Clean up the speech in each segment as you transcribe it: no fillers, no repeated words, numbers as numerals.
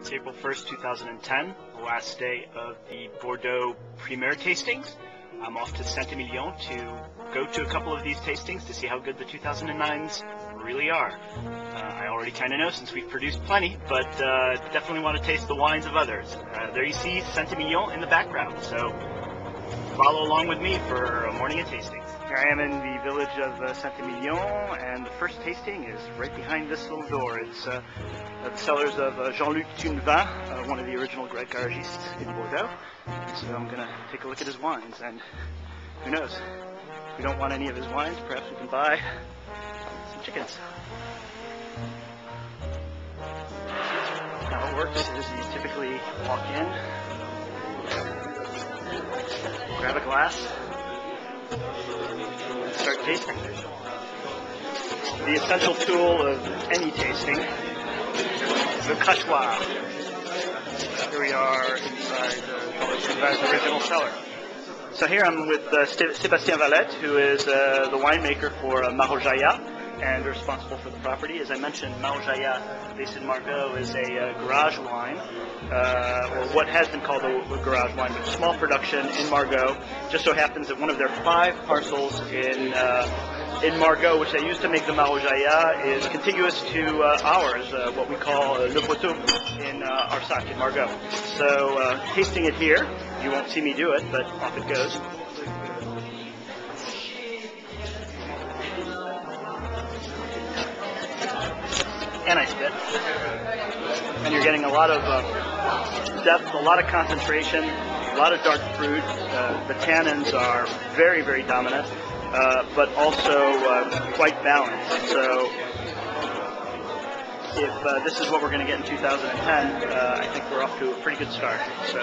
It's April 1st, 2010, the last day of the Bordeaux Premier tastings. I'm off to Saint-Emilion to go to a couple of these tastings to see how good the 2009s really are. I already kind of know since we've produced plenty, but definitely want to taste the wines of others. There you see Saint-Emilion in the background, so follow along with me for a morning of tastings. Here I am in the village of Saint-Emilion, and the first tasting is right behind this little door. It's the cellars of Jean-Luc Tunevin, one of the original great garagistes in Bordeaux. And so I'm going to take a look at his wines, and who knows, if we don't want any of his wines, perhaps we can buy some chickens. How it works is you typically walk in, grab a glass, and start tasting. The essential tool of any tasting is the crachoir. Here we are inside Jean-Luc original cellar. So here I'm with Sébastien Valette, who is the winemaker for Marojaya and responsible for the property. As I mentioned, Marojaya, based in Margaux, is a garage wine, or what has been called a garage wine, but small production in Margaux. Just so happens that one of their 5 parcels in Margaux, which they use to make the Marojaya, is contiguous to ours, what we call Le Poteau in Arsac in Margaux. So tasting it here, you won't see me do it, but off it goes. And I spit. And you're getting a lot of depth, a lot of concentration, a lot of dark fruit. The tannins are very, very dominant, but also quite balanced. So if this is what we're going to get in 2010, I think we're off to a pretty good start. So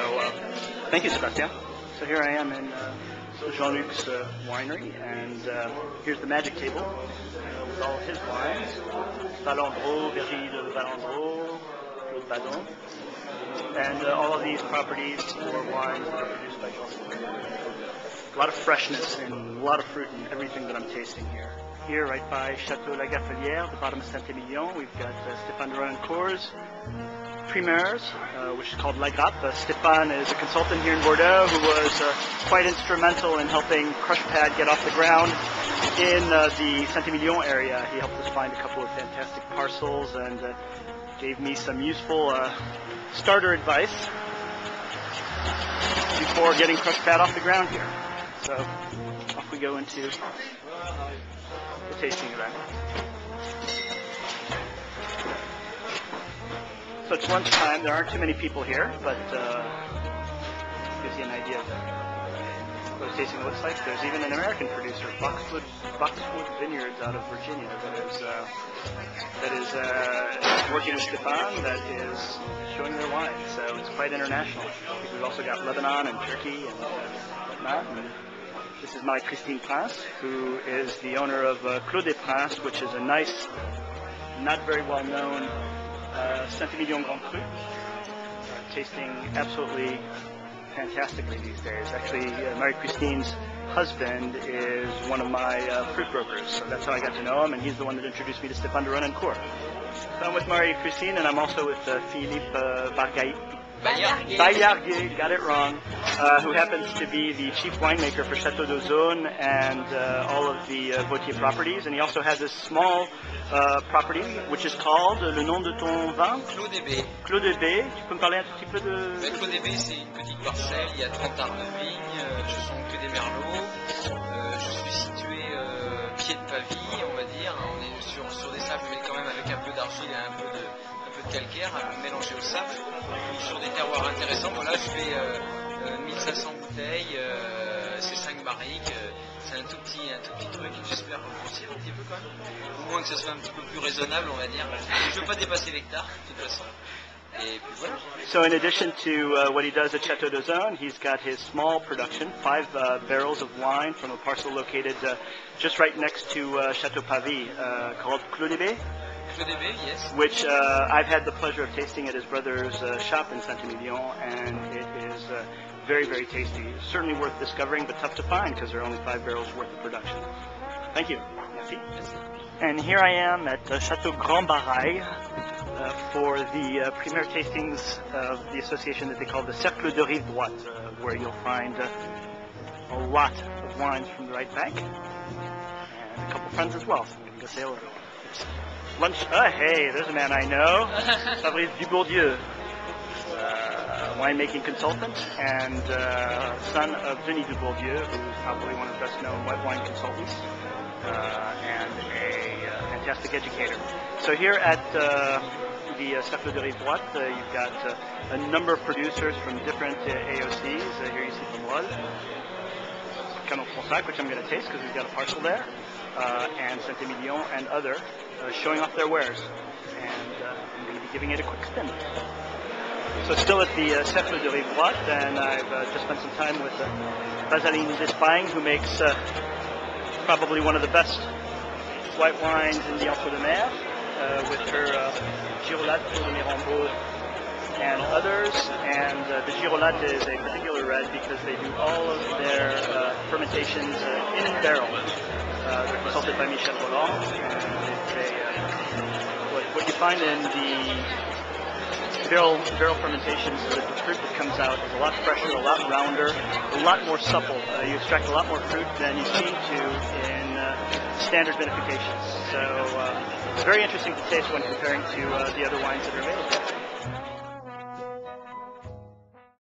thank you, Sébastien. So here I am in Jean-Luc's winery, and here's the magic table with all of his wines. Valandreau, Virginie de Valandreau, Claude Badon, and all of these properties or wines that are produced by Jean-Luc. A lot of freshness and a lot of fruit in everything that I'm tasting here. Here, right by Chateau La Gaffelière, the bottom of Saint-Emilion, we've got Stéphane de Ronincourt's Primeurs, which is called La Grappe. Stéphane is a consultant here in Bordeaux who was quite instrumental in helping Crush Pad get off the ground in the Saint-Emilion area. He helped us find a couple of fantastic parcels and gave me some useful starter advice before getting Crush Pad off the ground here. So off we go into the tasting event. So it's lunchtime. There aren't too many people here, but gives you an idea of what the tasting looks like. There's even an American producer, Boxwood Vineyards out of Virginia, that is working with Stéphane, that is showing their wine. So it's quite international. We've also got Lebanon and Turkey and whatnot. And this is Marie-Christine Prince, who is the owner of Clos des Princes, which is a nice, not very well known Saint-Emilion Grand Cru, tasting absolutely fantastically these days. Actually, Marie-Christine's husband is one of my fruit brokers, so that's how I got to know him, and he's the one that introduced me to Stéphane de Ronincourt. So I'm with Marie-Christine, and I'm also with Philippe Baillarguet, got it wrong, who happens to be the chief winemaker for Château d'Ozone and all of the Vautier properties, and he also has this small property, which is called, le nom de ton vin? Clos des Baies. Clos des Baies. Tu peux me parler un tout petit peu de... Clos des Baies, c'est une petite parcelle, il y a 30 arbres de vigne, ce sont que des merlots. Je suis situé pied de Pavie, on va dire. On est sur des sables, mais quand même avec un peu d'argile et un peu de calcaire mélangé au sable. Sur des terroirs intéressants. Voilà, je fais 1500 bouteilles, c'est 5 barriques. C'est un tout petit truc, j'espère grossir un petit peu quand même. Au moins que ce soit un petit peu plus raisonnable, on va dire. Je ne veux pas dépasser l'hectare, de toute façon. Et puis voilà. So in addition to what he does at Château d'Ozone, he's got his small production, 5 barrels of wine from a parcel located just right next to Château Pavie, called Clos des Baies. Clos des Baies, yes. Which I've had the pleasure of tasting at his brother's shop in Saint-Emilion, and it is very, very tasty. Certainly worth discovering, but tough to find because there are only 5 barrels worth of production. Thank you. Merci. Yes. And here I am at Chateau Grand Barail for the premier tastings of the association that they call the Cercle de Rive Droite, where you'll find a lot of wines from the right bank, and a couple friends as well, so I'm going to go say hello. Lunch, hey, there's a man I know, Fabrice Dubourdieu, winemaking consultant, and son of Denis Dubourdieu, who's probably one of the best known white wine consultants, and a fantastic educator. So here at the Cercle de Rive Droite, you've got a number of producers from different AOCs. Here you see the Blood, Canon Fronsac, which I'm going to taste because we've got a parcel there, and Saint-Emilion and other showing off their wares. And I'm going to be giving it a quick spin. So still at the Cercle de Rive Droite, and I've just spent some time with Vaseline Despagne, who makes probably one of the best white wines in the Entre-deux-Mers, with her Girolate, Tour de Mirambeau, and others. And the Girolate is a particular red because they do all of their fermentations in barrel. They're consulted by Michel Roland, and what you find in the barrel fermentations is that the fruit that comes out is a lot fresher, a lot rounder, a lot more supple. You extract a lot more fruit than you seem to in standard vinifications. So it's very interesting to taste when comparing to the other wines that are available.